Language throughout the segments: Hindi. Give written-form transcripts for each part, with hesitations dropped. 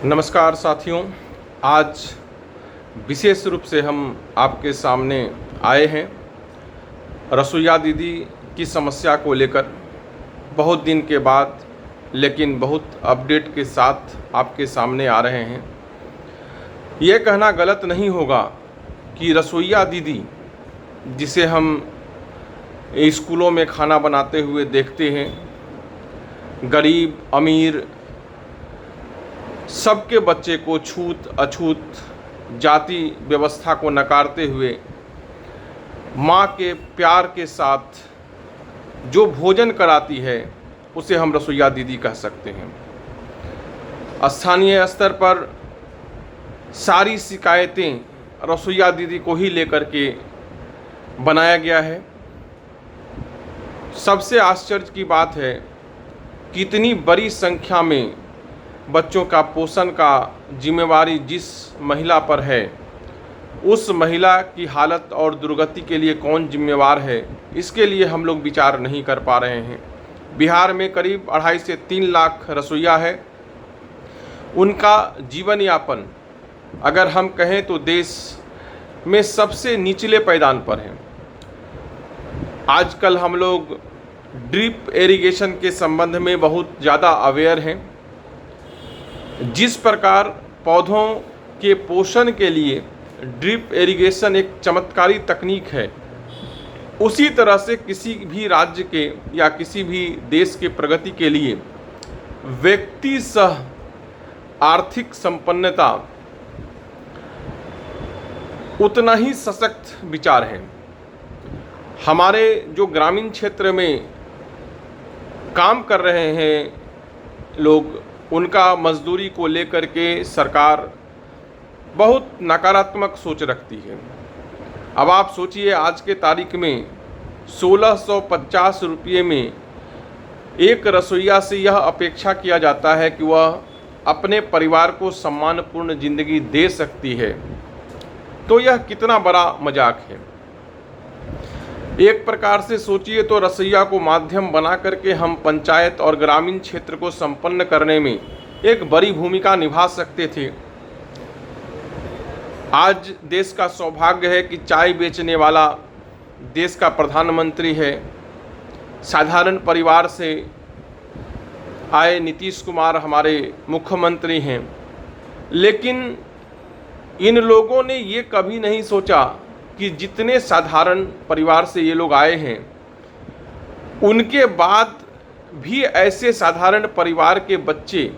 नमस्कार साथियों, आज विशेष रूप से हम आपके सामने आए हैं रसोइया दीदी की समस्या को लेकर। बहुत दिन के बाद लेकिन बहुत अपडेट के साथ आपके सामने आ रहे हैं। ये कहना गलत नहीं होगा कि रसोइया दीदी, जिसे हम स्कूलों में खाना बनाते हुए देखते हैं, गरीब अमीर सबके बच्चे को छूत अछूत जाति व्यवस्था को नकारते हुए माँ के प्यार के साथ जो भोजन कराती है उसे हम रसोइया दीदी कह सकते हैं। स्थानीय स्तर पर सारी शिकायतें रसोइया दीदी को ही लेकर के बनाया गया है। सबसे आश्चर्य की बात है कि इतनी बड़ी संख्या में बच्चों का पोषण का जिम्मेवारी जिस महिला पर है, उस महिला की हालत और दुर्गति के लिए कौन जिम्मेवार है, इसके लिए हम लोग विचार नहीं कर पा रहे हैं। बिहार में करीब 2.5 से 3 लाख रसोइया है। उनका जीवन यापन अगर हम कहें तो देश में सबसे निचले पैदान पर है। आजकल हम लोग ड्रिप इरिगेशन के संबंध में बहुत ज़्यादा अवेयर हैं। जिस प्रकार पौधों के पोषण के लिए ड्रिप इरिगेशन एक चमत्कारी तकनीक है, उसी तरह से किसी भी राज्य के या किसी भी देश के प्रगति के लिए व्यक्ति सह आर्थिक संपन्नता उतना ही सशक्त विचार है। हमारे जो ग्रामीण क्षेत्र में काम कर रहे हैं लोग, उनका मजदूरी को लेकर के सरकार बहुत नकारात्मक सोच रखती है। अब आप सोचिए, आज के तारीख में 1650 रुपये में एक रसोइया से यह अपेक्षा किया जाता है कि वह अपने परिवार को सम्मानपूर्ण जिंदगी दे सकती है, तो यह कितना बड़ा मजाक है। एक प्रकार से सोचिए तो रसोइया को माध्यम बना करके हम पंचायत और ग्रामीण क्षेत्र को संपन्न करने में एक बड़ी भूमिका निभा सकते थे। आज देश का सौभाग्य है कि चाय बेचने वाला देश का प्रधानमंत्री है। साधारण परिवार से आए नीतीश कुमार हमारे मुख्यमंत्री हैं, लेकिन इन लोगों ने ये कभी नहीं सोचा कि जितने साधारण परिवार से ये लोग आए हैं, उनके बाद भी ऐसे साधारण परिवार के बच्चे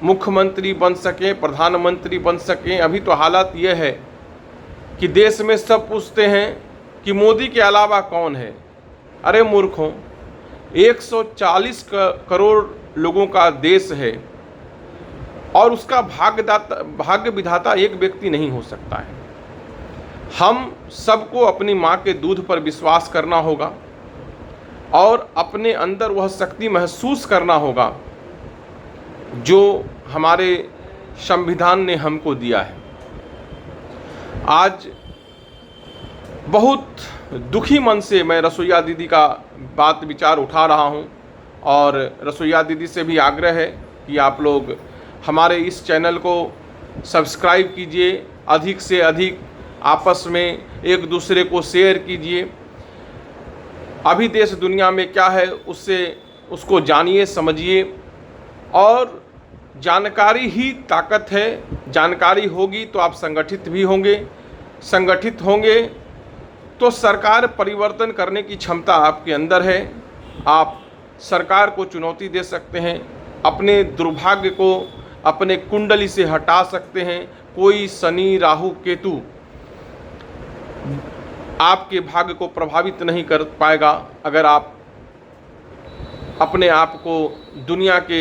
मुख्यमंत्री बन सकें, प्रधानमंत्री बन सकें। अभी तो हालत ये है कि देश में सब पूछते हैं कि मोदी के अलावा कौन है। अरे मूर्खों, 140 करोड़ लोगों का देश है और उसका भाग्य विधाता एक व्यक्ति नहीं हो सकता है। हम सबको अपनी माँ के दूध पर विश्वास करना होगा और अपने अंदर वह शक्ति महसूस करना होगा जो हमारे संविधान ने हमको दिया है। आज बहुत दुखी मन से मैं रसोइया दीदी का बात विचार उठा रहा हूँ और रसोइया दीदी से भी आग्रह है कि आप लोग हमारे इस चैनल को सब्सक्राइब कीजिए, अधिक से अधिक आपस में एक दूसरे को शेयर कीजिए। अभी देश दुनिया में क्या है उसको जानिए, समझिए। और जानकारी ही ताकत है। जानकारी होगी तो आप संगठित भी होंगे। संगठित होंगे तो सरकार परिवर्तन करने की क्षमता आपके अंदर है। आप सरकार को चुनौती दे सकते हैं, अपने दुर्भाग्य को अपने कुंडली से हटा सकते हैं। कोई शनि राहु केतु आपके भाग्य को प्रभावित नहीं कर पाएगा अगर आप अपने आप को दुनिया के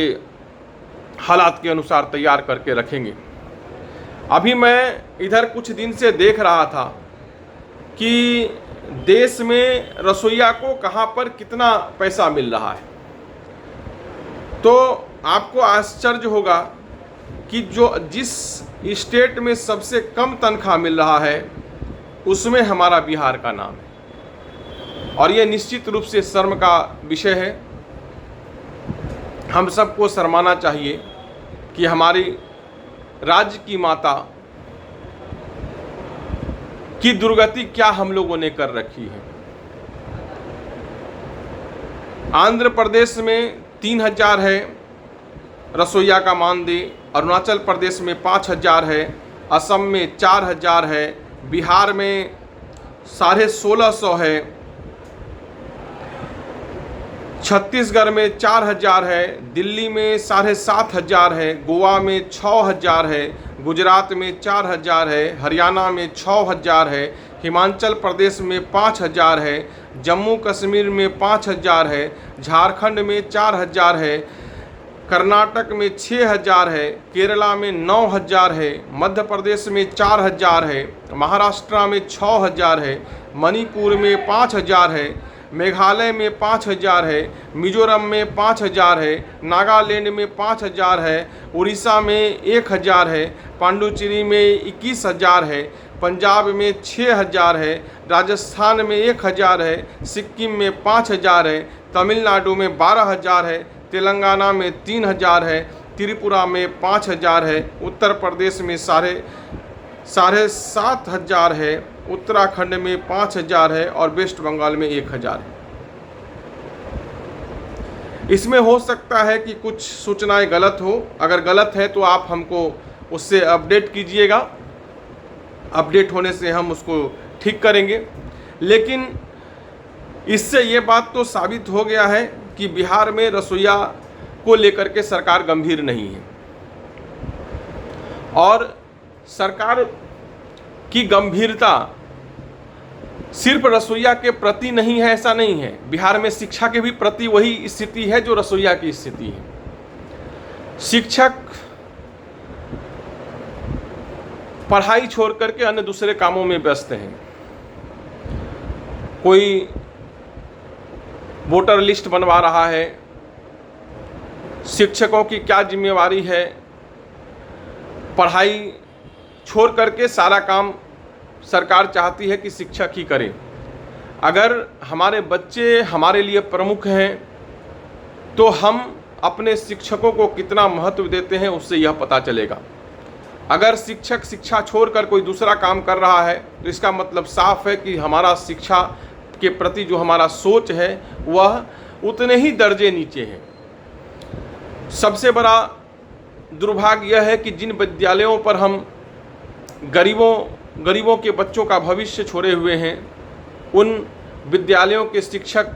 हालात के अनुसार तैयार करके रखेंगे। अभी मैं इधर कुछ दिन से देख रहा था कि देश में रसोइया को कहाँ पर कितना पैसा मिल रहा है, तो आपको आश्चर्य होगा कि जिस स्टेट में सबसे कम तनख्वाह मिल रहा है उसमें हमारा बिहार का नाम है। और ये निश्चित रूप से शर्म का विषय है। हम सबको शर्माना चाहिए कि हमारी राज्य की माता की दुर्गति क्या हम लोगों ने कर रखी है। आंध्र प्रदेश में 3000 है रसोइया का मानदेय, अरुणाचल प्रदेश में 5000 है, असम में 4000 है, बिहार में 1650 है, छत्तीसगढ़ में 4000 है, दिल्ली में 7500 है, गोवा में 6000 है, गुजरात में 4000 है, हरियाणा में 6000 है, हिमाचल प्रदेश में 5000 है, जम्मू कश्मीर में 5000 है, झारखंड में 4000 है, कर्नाटक में 6000 है, केरला में 9000 है, मध्य प्रदेश में 4000 है, महाराष्ट्र में 6000 है, मणिपुर में 5000 है, मेघालय में 5000 है, मिजोरम में 5000 है, नागालैंड में 5000 है, उड़ीसा में 1000 है, पांडुचेरी में 21000 है, पंजाब में 6000 है, राजस्थान में 1000 है, सिक्किम में 5000 है, तमिलनाडु में 12000 है, तेलंगाना में 3000 है, त्रिपुरा में 5000 है, उत्तर प्रदेश में 7500 है, उत्तराखंड में 5000 है और वेस्ट बंगाल में 1000 है। इसमें हो सकता है कि कुछ सूचनाएं गलत हो, अगर गलत है तो आप हमको उससे अपडेट कीजिएगा, अपडेट होने से हम उसको ठीक करेंगे। लेकिन इससे ये बात तो साबित हो गया है कि बिहार में रसोइया को लेकर के सरकार गंभीर नहीं है, और सरकार की गंभीरता सिर्फ रसोइया के प्रति नहीं है, ऐसा नहीं है। बिहार में शिक्षा के भी प्रति वही स्थिति है जो रसोइया की स्थिति है। शिक्षक पढ़ाई छोड़ करके अन्य दूसरे कामों में व्यस्त हैं। कोई वोटर लिस्ट बनवा रहा है। शिक्षकों की क्या जिम्मेवारी है, पढ़ाई छोड़ करके सारा काम सरकार चाहती है कि शिक्षक ही करें। अगर हमारे बच्चे हमारे लिए प्रमुख हैं तो हम अपने शिक्षकों को कितना महत्व देते हैं उससे यह पता चलेगा। अगर शिक्षक शिक्षा छोड़कर कोई दूसरा काम कर रहा है तो इसका मतलब साफ है कि हमारा शिक्षा के प्रति जो हमारा सोच है वह उतने ही दर्जे नीचे है। सबसे बड़ा दुर्भाग्य यह है कि जिन विद्यालयों पर हम गरीबों के बच्चों का भविष्य छोड़े हुए हैं, उन विद्यालयों के शिक्षक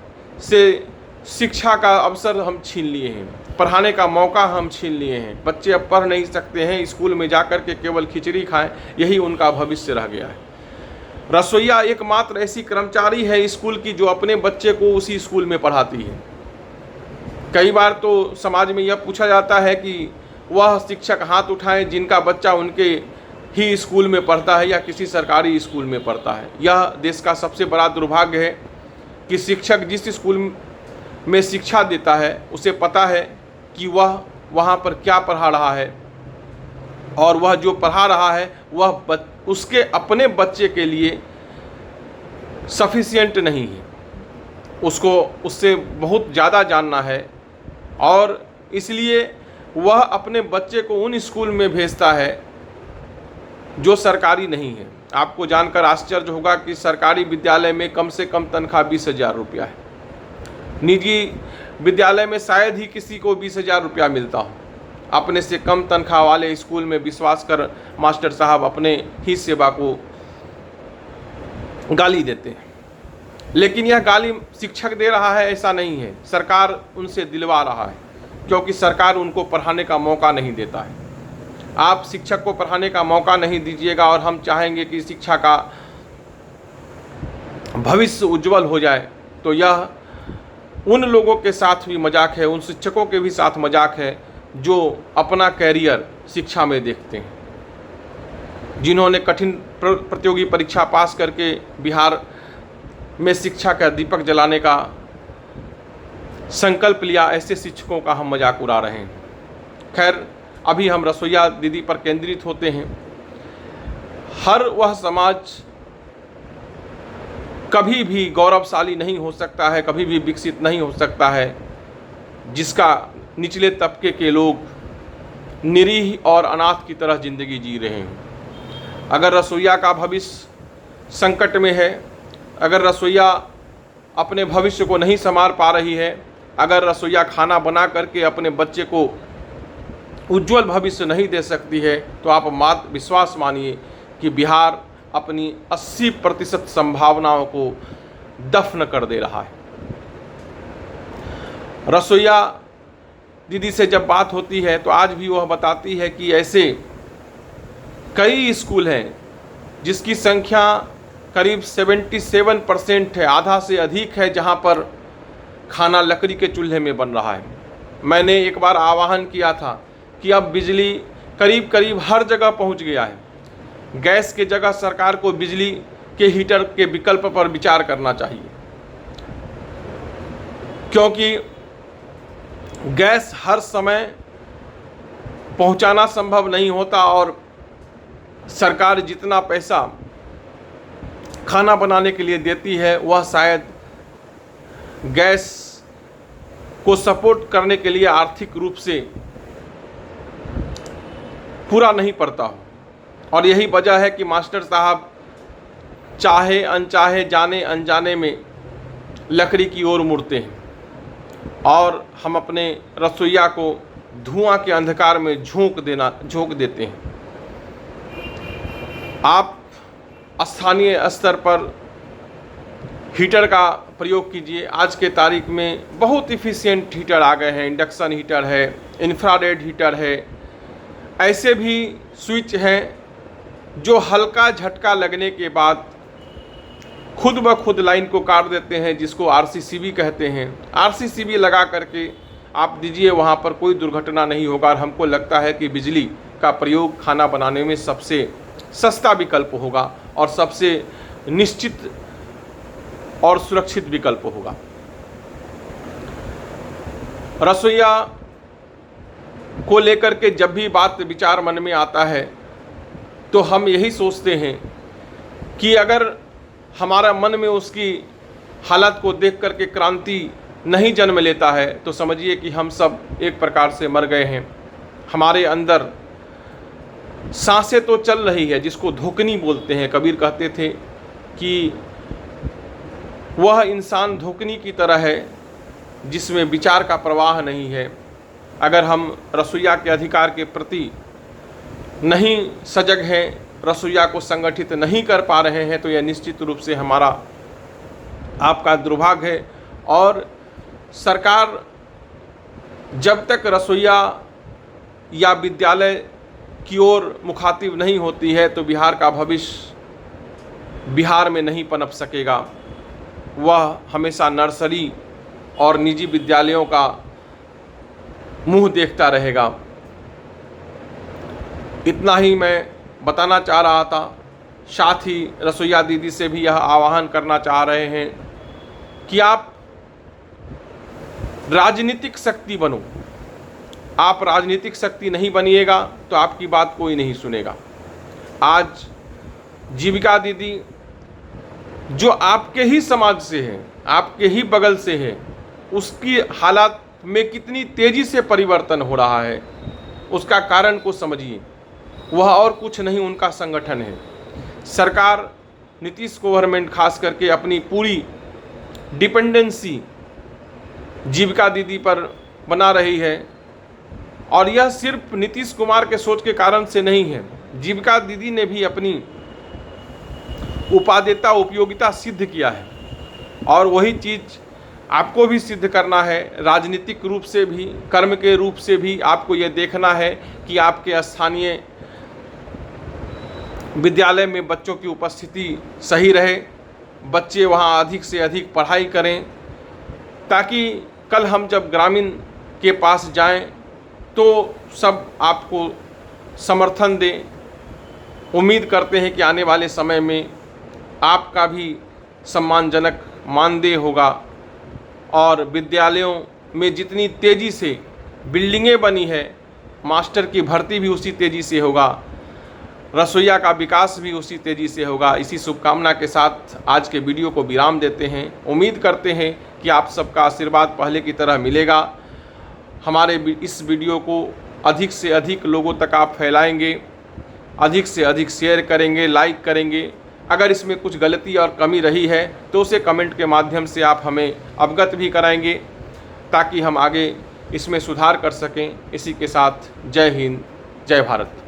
से शिक्षा का अवसर हम छीन लिए हैं, पढ़ाने का मौका हम छीन लिए हैं। बच्चे अब पढ़ नहीं सकते हैं, स्कूल में जा कर के केवल खिचड़ी खाएं, यही उनका भविष्य रह गया है। रसोइया एकमात्र ऐसी कर्मचारी है स्कूल की जो अपने बच्चे को उसी स्कूल में पढ़ाती है। कई बार तो समाज में यह पूछा जाता है कि वह शिक्षक हाथ उठाएं जिनका बच्चा उनके ही स्कूल में पढ़ता है या किसी सरकारी स्कूल में पढ़ता है। यह देश का सबसे बड़ा दुर्भाग्य है कि शिक्षक जिस स्कूल में शिक्षा देता है उसे पता है कि वह वहाँ पर क्या पढ़ा रहा है, और वह जो पढ़ा रहा है वह उसके अपने बच्चे के लिए सफिशिएंट नहीं है। उसको उससे बहुत ज़्यादा जानना है, और इसलिए वह अपने बच्चे को उन स्कूल में भेजता है जो सरकारी नहीं है। आपको जानकर आश्चर्य होगा कि सरकारी विद्यालय में कम से कम तनख्वाह 20,000 रुपया है। निजी विद्यालय में शायद ही किसी को 20,000 रुपया मिलता हो। अपने से कम तनख्वाह वाले स्कूल में विश्वास कर मास्टर साहब अपने ही सेवा को गाली देते हैं। लेकिन यह गाली शिक्षक दे रहा है ऐसा नहीं है, सरकार उनसे दिलवा रहा है, क्योंकि सरकार उनको पढ़ाने का मौका नहीं देता है। आप शिक्षक को पढ़ाने का मौका नहीं दीजिएगा और हम चाहेंगे कि शिक्षा का भविष्य उज्जवल हो जाए, तो यह उन लोगों के साथ भी मजाक है, उन शिक्षकों के भी साथ मजाक है जो अपना कैरियर शिक्षा में देखते हैं, जिन्होंने कठिन प्रतियोगी परीक्षा पास करके बिहार में शिक्षा का दीपक जलाने का संकल्प लिया। ऐसे शिक्षकों का हम मजाक उड़ा रहे हैं। खैर, अभी हम रसोइया दीदी पर केंद्रित होते हैं। हर वह समाज कभी भी गौरवशाली नहीं हो सकता है, कभी भी विकसित नहीं हो सकता है जिसका निचले तबके के लोग निरीह और अनाथ की तरह ज़िंदगी जी रहे हैं। अगर रसोइया का भविष्य संकट में है, अगर रसोइया अपने भविष्य को नहीं संवार पा रही है, अगर रसोइया खाना बना करके अपने बच्चे को उज्जवल भविष्य नहीं दे सकती है, तो आप विश्वास मानिए कि बिहार अपनी 80% संभावनाओं को दफन कर दे रहा है। रसोइया दीदी से जब बात होती है तो आज भी वह बताती है कि ऐसे कई स्कूल हैं जिसकी संख्या करीब 77% है, आधा से अधिक है, जहां पर खाना लकड़ी के चूल्हे में बन रहा है। मैंने एक बार आह्वान किया था कि अब बिजली करीब करीब हर जगह पहुंच गया है। गैस के जगह सरकार को बिजली के हीटर के विकल्प पर विचार करना चाहिए, क्योंकि गैस हर समय पहुंचाना संभव नहीं होता और सरकार जितना पैसा खाना बनाने के लिए देती है वह शायद गैस को सपोर्ट करने के लिए आर्थिक रूप से पूरा नहीं पड़ता हो। और यही वजह है कि मास्टर साहब चाहे अनचाहे, जाने अनजाने में लकड़ी की ओर मुड़ते हैं और हम अपने रसोइया को धुआं के अंधकार में झोंक देते हैं। आप स्थानीय स्तर पर हीटर का प्रयोग कीजिए। आज के तारीख में बहुत इफ़िशियंट हीटर आ गए हैं, इंडक्शन हीटर है, इंफ्रारेड हीटर है। ऐसे भी स्विच हैं जो हल्का झटका लगने के बाद खुद ब खुद लाइन को काट देते हैं, जिसको RCCB कहते हैं। RCCB लगा करके आप दीजिए, वहाँ पर कोई दुर्घटना नहीं होगा। और हमको लगता है कि बिजली का प्रयोग खाना बनाने में सबसे सस्ता विकल्प होगा और सबसे निश्चित और सुरक्षित विकल्प होगा। रसोइया को लेकर के जब भी बात विचार मन में आता है तो हम यही सोचते हैं कि अगर हमारा मन में उसकी हालत को देख करके क्रांति नहीं जन्म लेता है तो समझिए कि हम सब एक प्रकार से मर गए हैं। हमारे अंदर सांसें तो चल रही है, जिसको धोकनी बोलते हैं। कबीर कहते थे कि वह इंसान धोकनी की तरह है जिसमें विचार का प्रवाह नहीं है। अगर हम रसोइया के अधिकार के प्रति नहीं सजग हैं, रसोइया को संगठित नहीं कर पा रहे हैं, तो यह निश्चित रूप से हमारा आपका दुर्भाग्य है। और सरकार जब तक रसोइया या विद्यालय की ओर मुखातिब नहीं होती है तो बिहार का भविष्य बिहार में नहीं पनप सकेगा। वह हमेशा नर्सरी और निजी विद्यालयों का मुंह देखता रहेगा। इतना ही मैं बताना चाह रहा था। साथ ही रसोइया दीदी से भी यह आह्वान करना चाह रहे हैं कि आप राजनीतिक शक्ति बनो। आप राजनीतिक शक्ति नहीं बनिएगा तो आपकी बात कोई नहीं सुनेगा। आज जीविका दीदी जो आपके ही समाज से है, आपके ही बगल से है, उसकी हालात में कितनी तेज़ी से परिवर्तन हो रहा है, उसका कारण को समझिए। वह और कुछ नहीं, उनका संगठन है। सरकार, नीतीश गवर्नमेंट खास करके अपनी पूरी डिपेंडेंसी जीविका दीदी पर बना रही है। और यह सिर्फ नीतीश कुमार के सोच के कारण से नहीं है। जीविका दीदी ने भी अपनी उपादेयता, उपयोगिता सिद्ध किया है और वही चीज़ आपको भी सिद्ध करना है। राजनीतिक रूप से भी, कर्म के रूप से भी आपको यह देखना है कि आपके स्थानीय विद्यालय में बच्चों की उपस्थिति सही रहे, बच्चे वहाँ अधिक से अधिक पढ़ाई करें, ताकि कल हम जब ग्रामीण के पास जाएं तो सब आपको समर्थन दें। उम्मीद करते हैं कि आने वाले समय में आपका भी सम्मानजनक मानदेय होगा और विद्यालयों में जितनी तेज़ी से बिल्डिंगें बनी है, मास्टर की भर्ती भी उसी तेज़ी से होगा, रसोइया का विकास भी उसी तेज़ी से होगा। इसी शुभकामना के साथ आज के वीडियो को विराम देते हैं। उम्मीद करते हैं कि आप सबका आशीर्वाद पहले की तरह मिलेगा। हमारे इस वीडियो को अधिक से अधिक लोगों तक आप फैलाएंगे, अधिक से अधिक शेयर करेंगे, लाइक करेंगे। अगर इसमें कुछ गलती और कमी रही है तो उसे कमेंट के माध्यम से आप हमें अवगत भी कराएंगे, ताकि हम आगे इसमें सुधार कर सकें। इसी के साथ जय हिंद, जय भारत।